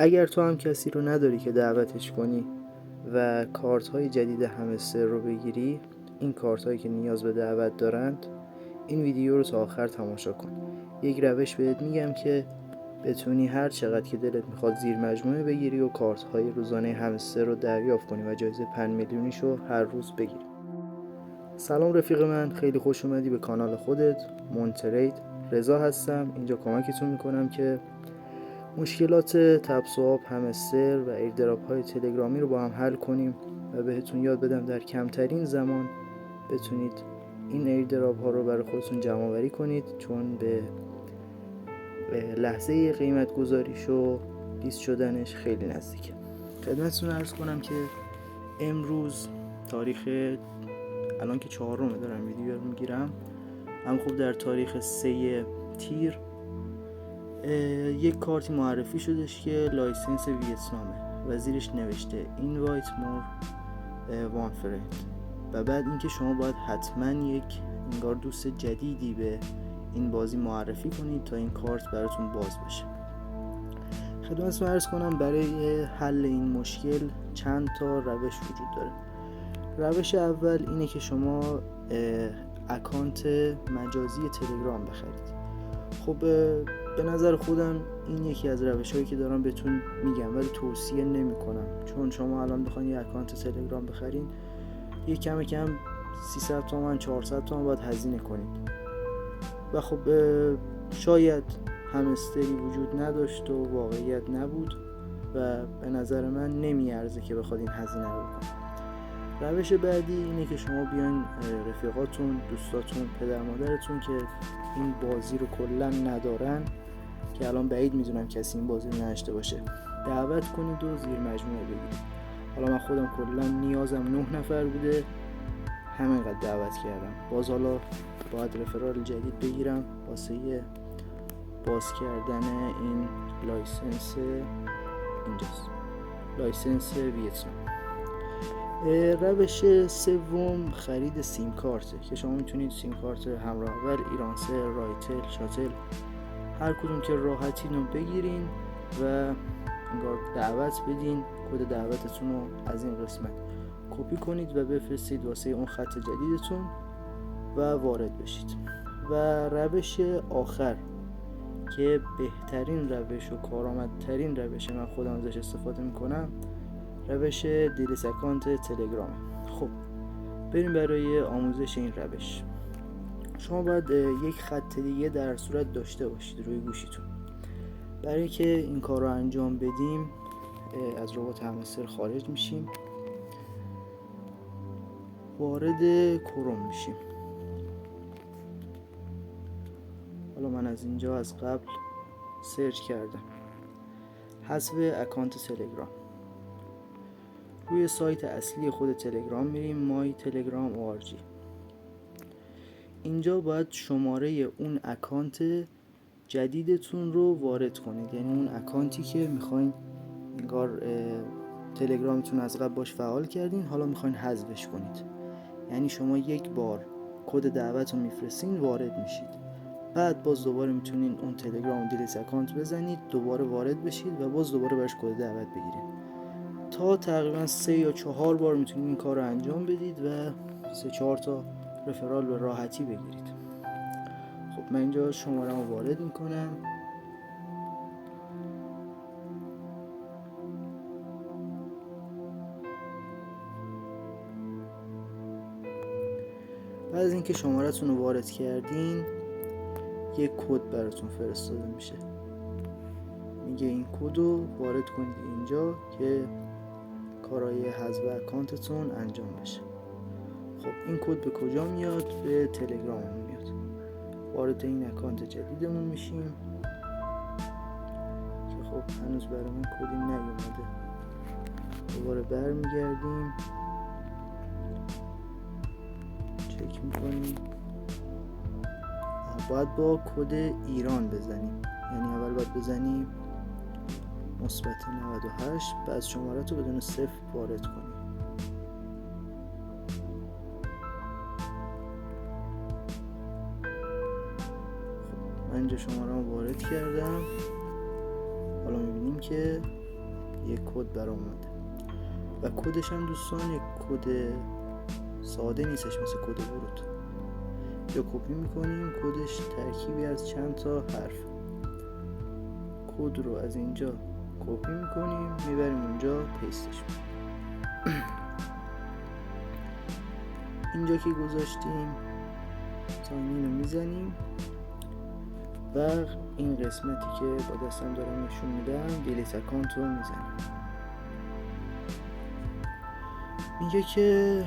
اگر تو هم کسی رو نداری که دعوتش کنی و کارت های جدید همستر رو بگیری، این کارت هایی که نیاز به دعوت دارند، این ویدیو رو تا آخر تماشا کن. یک روش بهت میگم که بتونی هر چقدر که دلت میخواد زیر مجموعه بگیری و کارت های روزانه همستر رو دریافت کنی و جایزه 5 میلیونیش رو هر روز بگیری. سلام رفیق من، خیلی خوش اومدی به کانال خودت مونترید. رضا هستم. اینجا کمکتون میکنم که مشکلات تبس و آب همستر و ایردراپ های تلگرامی رو با هم حل کنیم و بهتون یاد بدم در کمترین زمان بتونید این ایردراپ ها رو برای خودتون جمع آوری کنید، چون به لحظه قیمت گذاریش و لیست شدنش خیلی نزدیکه. خدمتتون عرض کنم که امروز تاریخ الان که 4 دارم ویدیو رو میگیرم، هم خوب در تاریخ 3 تیر یک کارتی معرفی شدش که لایسنس ویتنامه و زیرش نوشته اینوایت مور وان فرند و بعد اینکه شما باید حتما یک انگار دوست جدیدی به این بازی معرفی کنید تا این کارت براتون باز بشه. خدمتتون عرض کنم برای حل این مشکل چند تا روش وجود داره. روش اول اینه که شما اکانت مجازی تلگرام بخرید. خب به نظر خودم این یکی از روش‌هایی که دارم بهتون میگم، ولی توصیه نمی‌کنم، چون شما الان بخواید یه اکانت تلگرام بخرین یه کم 300 تومن 400 تومن باید هزینه کنید و خب شاید همستری وجود نداشت و واقعیت نبود و به نظر من نمیارزه که بخواد این هزینه رو بکنید. روش بعدی اینه که شما بیاین رفیقاتون، دوستاتون، پدر مادرتون که این بازی رو کلا ندارن، که الان بعید میدونم کسی این بازی رو نداشته باشه، دعوت کنید و زیر مجموعه بگیرید. حالا من خودم کلا نیازم 9 نفر بوده، همینقدر دعوت کردم. باز حالا باید رفرال جدید بگیرم واسه باز کردن این لایسنس. اینجاست لایسنس ویتنام. روش سوم خرید سیم کارته که شما میتونید سیم کارت همراه اول، ایرانسل، رایتل، شاتل، هر کدوم که راحتین رو بگیرین و انگار دعوت بدین. کد دعوتتون رو از این قسمت کپی کنید و بفرستید واسه اون خط جدیدتون و وارد بشید. و روش آخر که بهترین روش و کارآمدترین روش، من خودم ازش استفاده میکنم، روش دیلیت اکانت تلگرامه. خب بریم برای آموزش این روش. شما باید یک خط دیگه در صورت داشته باشید روی گوشیتون. برای که این کار رو انجام بدیم از ربات همستر خارج میشیم، وارد کروم میشیم. حالا من از اینجا از قبل سرچ کردم حذف اکانت تلگرام. روی سایت اصلی خود تلگرام میریم my telegram org. اینجا باید شماره اون اکانت جدیدتون رو وارد کنید، یعنی اون اکانتی که میخواین انگار تلگرامتون از قبل باش فعال کردین، حالا میخواین حذفش کنید. یعنی شما یک بار کد دعوت رو میفرستین، وارد میشید، بعد باز دوباره میتونین اون تلگرام دیلیت اکانت بزنید، دوباره وارد بشید و باز دوباره براش کد دعوت بگیرید. تا تقریبا 3 یا 4 بار میتونید این کار رو انجام بدید و 3-4 تا رفرال به راحتی بگیرید. خب من اینجا شماره رو وارد میکنم. بعد از اینکه شماره‌تون رو وارد کردین یک کد براتون فرستاده میشه، میگه این کد رو وارد کنید اینجا که کارهای حذف اکانتتون انجام بشه. خب این کد به کجا میاد؟ به تلگراممون میاد. وارد این اکانت جدیدمون میشیم که خب هنوز برای من کدی نیومده. دوباره برمیگردیم چک میکنیم. باید با کد ایران بزنیم، یعنی اول باید بزنیم مثبت 98، بعد شماره تو بدون 0 وارد کنیم. من اینجا شماره رو وارد کردم. حالا میبینیم که یک کد برام اومده و کدش هم دوستان یک کد ساده نیستش مثل کد ورود. یا کپی میکنیم، کدش ترکیبی از چند تا حرف. کد رو از اینجا کپی میکنیم میبریم اونجا پیستش اینجا که گذاشتیم ساینین رو میزنیم و این قسمتی که با دستم دارم نشون میدم دیلیت اکانت رو میزنیم. میگه که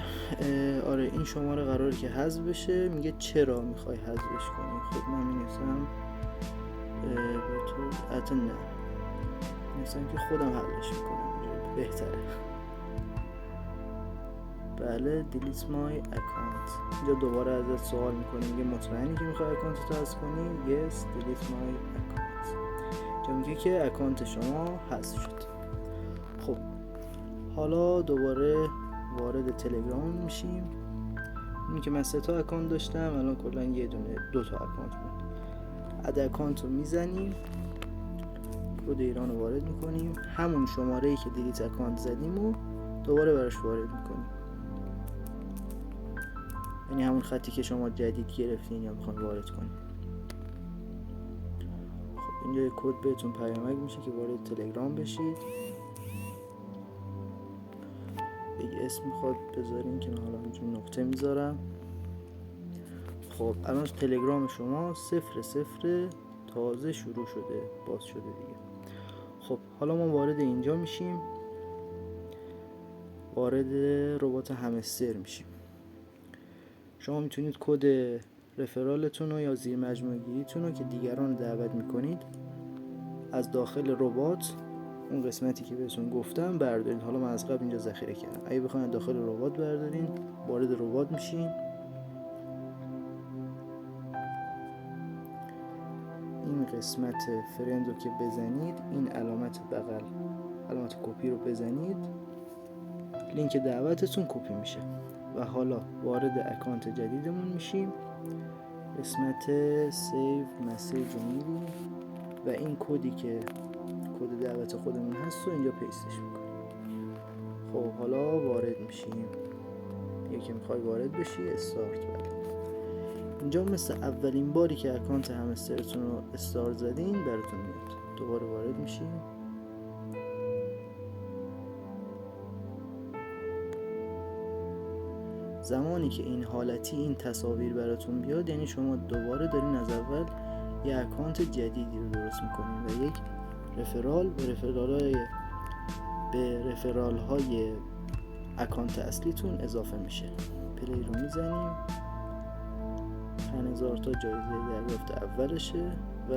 آره این شماره قراره که حذف بشه. میگه چرا میخوای حذفش کنی؟ خب من مینویسم به تو حتی نه مینویسم که خودم حلش میکنم بهتره. بله delete my account. اینجا دوباره ازت سوال میکنه، میگه مطمئنی که میخوای اکانت رو حذف کنی؟ yes delete my account. اینجا میگه که اکانت شما حذف شد. خب حالا دوباره وارد تلگرام میشیم. این که من 3 تا اکانت داشتم، الان کلا یه دونه 2 تا اکانت بود. اد اکانت رو میزنیم، کد ایران رو وارد میکنیم، همون شماره‌ای که دیلیت اکانت زدیم و دوباره براش وارد میکنیم، یعنی همون خطی که شما جدید گرفتین یا میخواین وارد کنیم. خب اینجا یه کد بهتون پیامک میشه که وارد تلگرام بشید. یه اسم میخواد بذارین که من حالا اینجور نقطه میذارم. خب الان تلگرام شما 0 تازه شروع شده، باز شده دیگه. خب حالا ما وارد اینجا میشیم، وارد ربات همستر میشیم. شما میتونید کد رفرالتون رو یا زیر مجموعه گیریتون رو که دیگران دعوت میکنید از داخل ربات، اون قسمتی که بهتون گفتم بردارید. حالا من از قبل اینجا ذخیره کردم. اگه بخواید داخل ربات بردارین، وارد ربات میشین. این قسمت فرند رو که بزنید، این علامت بغل، علامت کپی رو بزنید، لینک دعوتتون کپی میشه و حالا وارد اکانت جدیدمون میشیم. قسمت سیو مسیج رو میدیم و این کدی که کد دعوت خودمون هست رو اینجا پیستش میکنیم. خب حالا وارد میشیم. یکی میخوای وارد بشی استارت. بله اینجا مثل اولین باری که اکانت همسترتون رو استارت زدین براتون میاد. دوباره وارد میشیم. زمانی که این حالتی این تصاویر براتون بیاد یعنی شما دوباره دارین از اول یه اکانت جدیدی رو درست میکنین و یک رفرال به رفرال های اکانت اصلیتون اضافه میشه. پلی رو میزنیم، 5000 تا جایزه دریافت اولشه و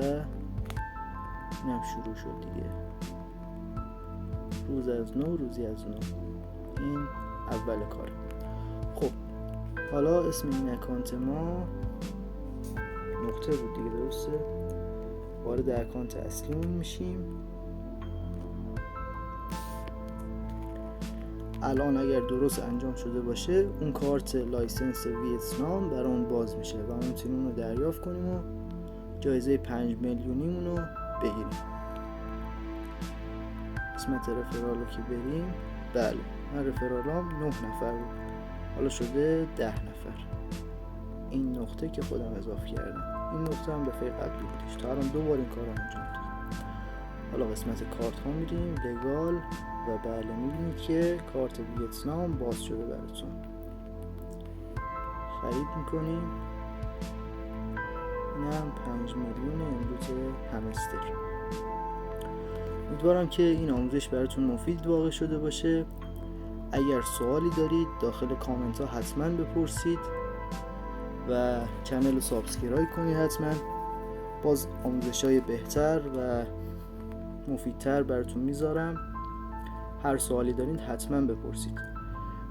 اینم شروع شد دیگه. روز از نو، روزی از نو، این اول کاره. خب حالا اسم این اکانت ما نقطه بود دیگه، درسته؟ وارد اکانت اصلیمون میشیم. الان اگر درست انجام شده باشه اون کارت لایسنس ویتنام برای اون باز میشه و میتونیم اون رو دریافت کنیم و جایزه 5 میلیونیمون رو بگیریم. قسمت رفرال رو که بریم، بله من رفرالام 9 نفر بود، حالا شده 10 نفر. این نقطه که خودم اضافه کردم، این نقطه هم دفعه قبلی بودش، تا الان 2 بار این کار رو انجام دادم. حالا قسمت کارت ها میریم، لگال و بله میبینید که کارت ویتنام باز شده براتون. خرید میکنیم. این هم 5 میلیون امروز همستر. امیدوارم که این آموزش براتون مفید واقع شده باشه. اگر سوالی دارید داخل کامنت ها حتما بپرسید و چنل رو سابسکرایب کنید حتما. باز آموزش های بهتر و مفیدتر براتون میذارم. هر سوالی دارید حتما بپرسید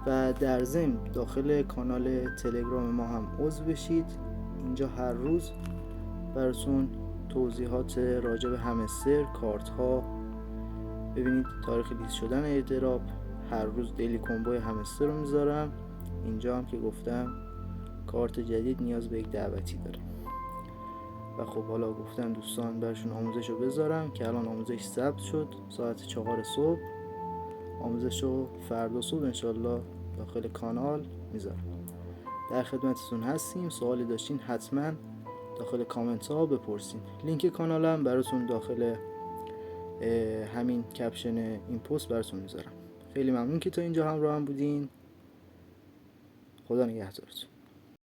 و در ضمن داخل کانال تلگرام ما هم عضو بشید. اینجا هر روز براتون توضیحات راجع به همستر، کارت ها، ببینید تاریخ لیست شدن ایردراپ، هر روز دیلی کمبوی همستر رو میذارم. اینجا هم که گفتم کارت جدید نیاز به یک دعوتی داره و خب حالا گفتم دوستان برشون آموزش رو بذارم که الان آموزش ثبت شد ساعت 4 صبح. آموزش رو فردا صبح انشالله داخل کانال میذارم. در خدمتتون هستیم. سوالی داشتین حتما داخل کامنت ها بپرسین. لینک کانالم براتون داخل همین کپشن این پست براتون میذارم. خیلی ممنون که تا اینجا همراه هم بودین. خدا نگهدارتون.